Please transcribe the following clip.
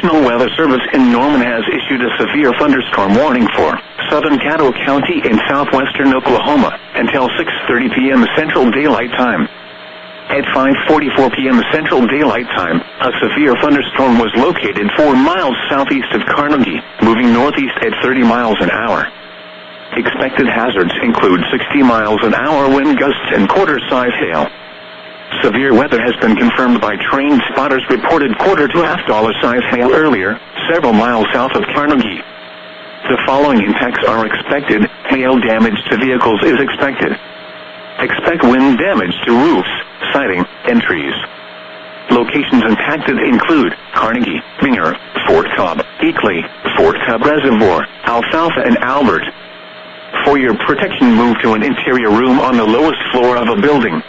National Weather Service in Norman has issued a severe thunderstorm warning for southern Caddo County in southwestern Oklahoma until 6:30 p.m. Central Daylight Time. At 5:44 p.m. Central Daylight Time, a severe thunderstorm was located 4 miles southeast of Carnegie, moving northeast at 30 miles an hour. Expected hazards include 60 miles an hour wind gusts and quarter-size hail. Severe weather has been confirmed by trained spotters reported quarter to half-dollar size hail earlier, several miles south of Carnegie. The following impacts are expected. Hail damage to vehicles is expected. Expect wind damage to roofs, siding, and trees. Locations impacted include Carnegie, Binger, Fort Cobb, Eakley, Fort Cobb Reservoir, Alfalfa, and Albert. For your protection, move to an interior room on the lowest floor of a building.